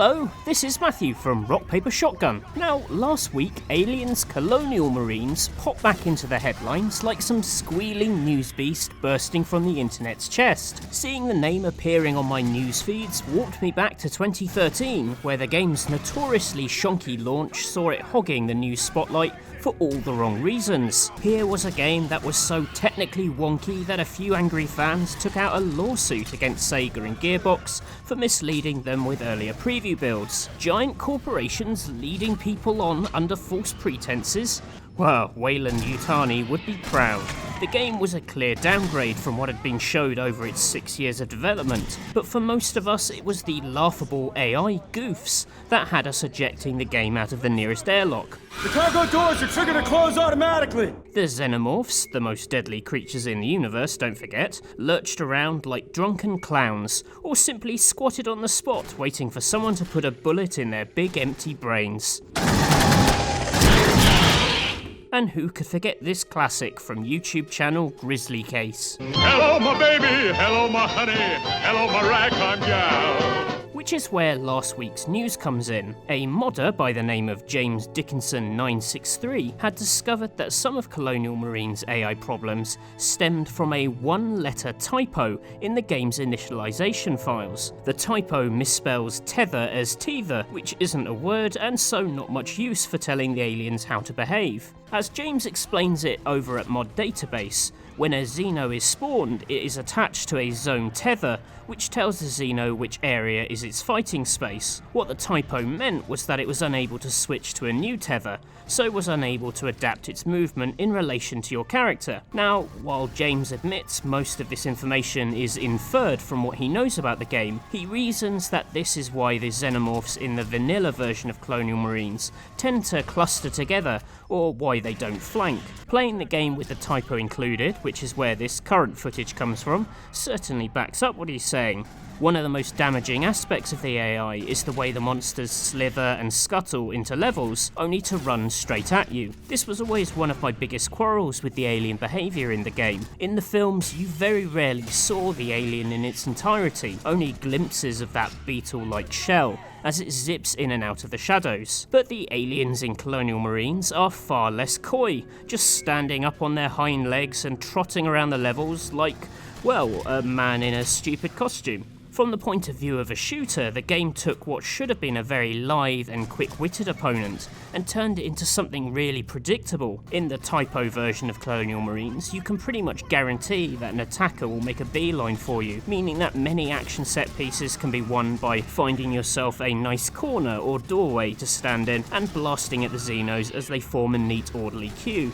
Hello, this is Matthew from Rock Paper Shotgun. Now, last week, Aliens Colonial Marines popped back into the headlines like some squealing news beast bursting from the internet's chest. Seeing the name appearing on my news feeds warped me back to 2013, where the game's notoriously shonky launch saw it hogging the news spotlight for all the wrong reasons. Here was a game that was so technically wonky that a few angry fans took out a lawsuit against Sega and Gearbox for misleading them with earlier preview builds. Giant corporations leading people on under false pretenses? Well, Wayland Yutani would be proud. The game was a clear downgrade from what had been showed over its 6 years of development, but for most of us it was the laughable AI goofs that had us ejecting the game out of the nearest airlock. The cargo doors are triggered to close automatically! The xenomorphs, the most deadly creatures in the universe, don't forget, lurched around like drunken clowns, or simply squatted on the spot waiting for someone to put a bullet in their big empty brains. And who could forget this classic from YouTube channel Grizzly Case? Hello my baby, hello my honey, hello my ragtime gal. Which is where last week's news comes in. A modder by the name of James Dickinson 963 had discovered that some of Colonial Marines' AI problems stemmed from a one-letter typo in the game's initialization files. The typo misspells tether as teather, which isn't a word and so not much use for telling the aliens how to behave. As James explains it over at Mod Database, when a Xeno is spawned, it is attached to a zone tether, which tells the Xeno which area is its fighting space. What the typo meant was that it was unable to switch to a new tether, so was unable to adapt its movement in relation to your character. Now, while James admits most of this information is inferred from what he knows about the game, he reasons that this is why the xenomorphs in the vanilla version of Colonial Marines tend to cluster together, or why they don't flank. Playing the game with the typo included, which is where this current footage comes from, certainly backs up what he's saying. One of the most damaging aspects of the AI is the way the monsters slither and scuttle into levels, only to run straight at you. This was always one of my biggest quarrels with the alien behaviour in the game. In the films, you very rarely saw the alien in its entirety, only glimpses of that beetle-like shell, as it zips in and out of the shadows. But the aliens in Colonial Marines are far less coy, just standing up on their hind legs and trotting around the levels like, well, a man in a stupid costume. From the point of view of a shooter, the game took what should have been a very lithe and quick-witted opponent and turned it into something really predictable. In the typo version of Colonial Marines, you can pretty much guarantee that an attacker will make a beeline for you, meaning that many action set pieces can be won by finding yourself a nice corner or doorway to stand in and blasting at the Xenos as they form a neat orderly queue.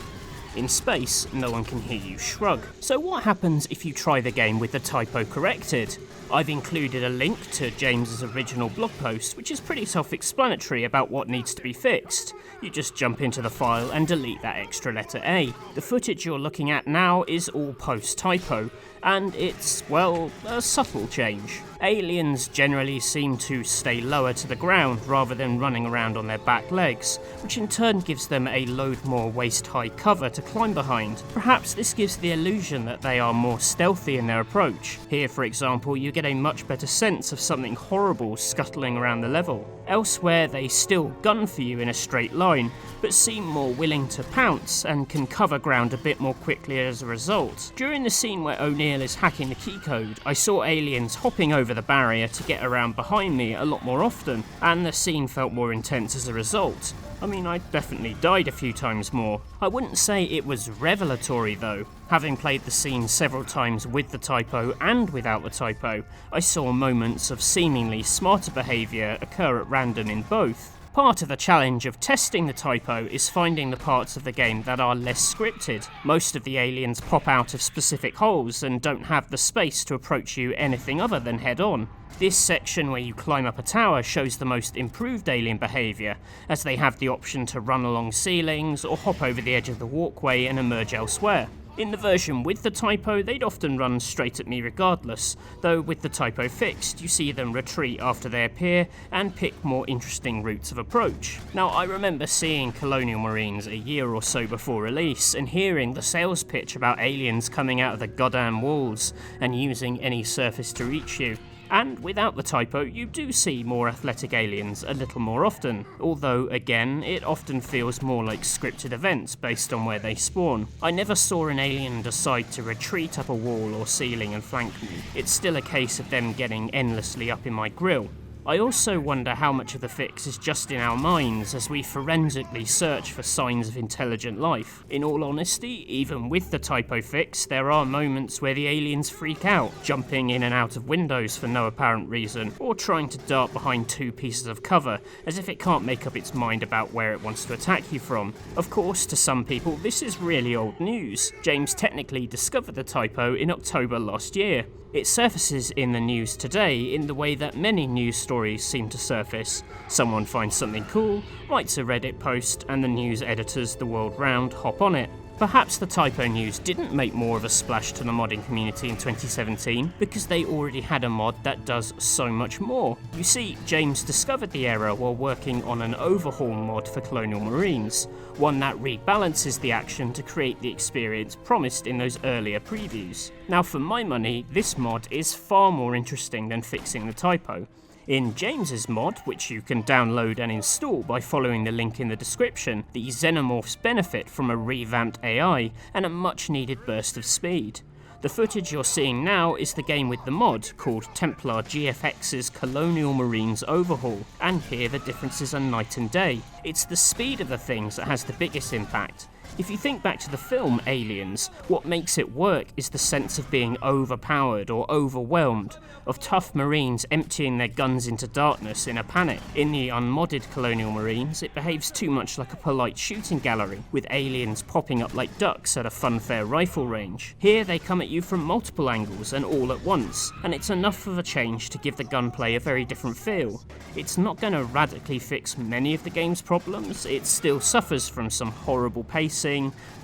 In space, no one can hear you shrug. So what happens if you try the game with the typo corrected? I've included a link to James's original blog post, which is pretty self-explanatory about what needs to be fixed. You just jump into the file and delete that extra letter A. The footage you're looking at now is all post-typo, and it's, well, a subtle change. Aliens generally seem to stay lower to the ground rather than running around on their back legs, which in turn gives them a load more waist-high cover to climb behind. Perhaps this gives the illusion that they are more stealthy in their approach. Here, for example, you get a much better sense of something horrible scuttling around the level. Elsewhere, they still gun for you in a straight line, but seem more willing to pounce and can cover ground a bit more quickly as a result. During the scene where O'Neill is hacking the keycode, I saw aliens hopping over the barrier to get around behind me a lot more often, and the scene felt more intense as a result. I mean, I definitely died a few times more. I wouldn't say it was revelatory though. Having played the scene several times with the typo and without the typo, I saw moments of seemingly smarter behaviour occur at random in both. Part of the challenge of testing the typo is finding the parts of the game that are less scripted. Most of the aliens pop out of specific holes and don't have the space to approach you anything other than head-on. This section where you climb up a tower shows the most improved alien behaviour, as they have the option to run along ceilings or hop over the edge of the walkway and emerge elsewhere. In the version with the typo, they'd often run straight at me regardless, though with the typo fixed, you see them retreat after they appear and pick more interesting routes of approach. Now, I remember seeing Colonial Marines a year or so before release and hearing the sales pitch about aliens coming out of the goddamn walls and using any surface to reach you. And without the typo, you do see more athletic aliens a little more often, although again, it often feels more like scripted events based on where they spawn. I never saw an alien decide to retreat up a wall or ceiling and flank me. It's still a case of them getting endlessly up in my grill. I also wonder how much of the fix is just in our minds as we forensically search for signs of intelligent life. In all honesty, even with the typo fix, there are moments where the aliens freak out, jumping in and out of windows for no apparent reason, or trying to dart behind 2 pieces of cover, as if it can't make up its mind about where it wants to attack you from. Of course, to some people, this is really old news. James technically discovered the typo in October last year. It surfaces in the news today in the way that many news stories seem to surface. Someone finds something cool, writes a Reddit post, and the news editors the world round hop on it. Perhaps the typo news didn't make more of a splash to the modding community in 2017 because they already had a mod that does so much more. You see, James discovered the error while working on an overhaul mod for Colonial Marines, one that rebalances the action to create the experience promised in those earlier previews. Now for my money, this mod is far more interesting than fixing the typo. In James's mod, which you can download and install by following the link in the description, the xenomorphs benefit from a revamped AI and a much needed burst of speed. The footage you're seeing now is the game with the mod, called TemplarGFX's Colonial Marines Overhaul, and here the differences are night and day. It's the speed of the things that has the biggest impact. If you think back to the film Aliens, what makes it work is the sense of being overpowered or overwhelmed, of tough Marines emptying their guns into darkness in a panic. In the unmodded Colonial Marines, it behaves too much like a polite shooting gallery, with aliens popping up like ducks at a funfair rifle range. Here they come at you from multiple angles and all at once, and it's enough of a change to give the gunplay a very different feel. It's not going to radically fix many of the game's problems, it still suffers from some horrible pacing,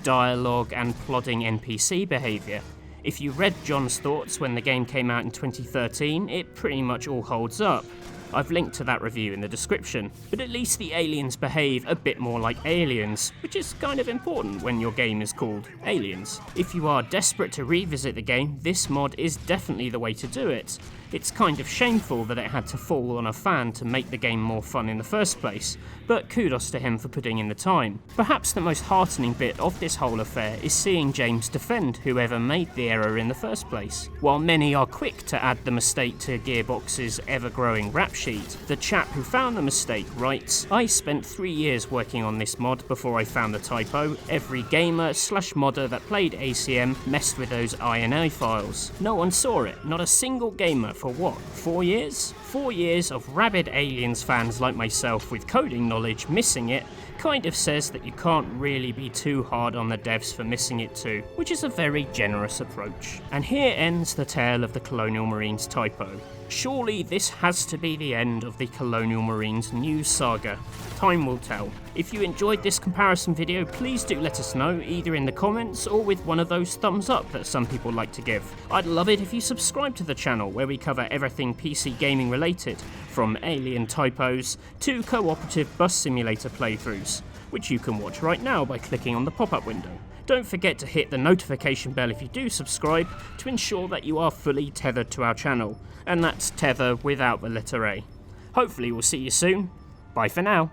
dialogue, and plodding NPC behaviour. If you read John's thoughts when the game came out in 2013, it pretty much all holds up. I've linked to that review in the description, but at least the aliens behave a bit more like aliens, which is kind of important when your game is called Aliens. If you are desperate to revisit the game, this mod is definitely the way to do it. It's kind of shameful that it had to fall on a fan to make the game more fun in the first place, but kudos to him for putting in the time. Perhaps the most heartening bit of this whole affair is seeing James defend whoever made the error in the first place. While many are quick to add the mistake to Gearbox's ever-growing rap sheet, the chap who found the mistake writes, "I spent 3 years working on this mod before I found the typo. Every gamer/modder that played ACM messed with those INA files. No one saw it, not a single gamer for what, 4 years? 4 years of rabid Aliens fans like myself with coding knowledge missing it kind of says that you can't really be too hard on the devs for missing it too, which is a very generous approach." And here ends the tale of the Colonial Marines typo. Surely this has to be the end of the Colonial Marines news saga. Time will tell. If you enjoyed this comparison video, please do let us know, either in the comments or with one of those thumbs up that some people like to give. I'd love it if you subscribe to the channel, where we cover everything PC gaming related, from alien typos to cooperative bus simulator playthroughs, which you can watch right now by clicking on the pop-up window. Don't forget to hit the notification bell if you do subscribe to ensure that you are fully tethered to our channel, and that's tether without the letter A. Hopefully we'll see you soon. Bye for now.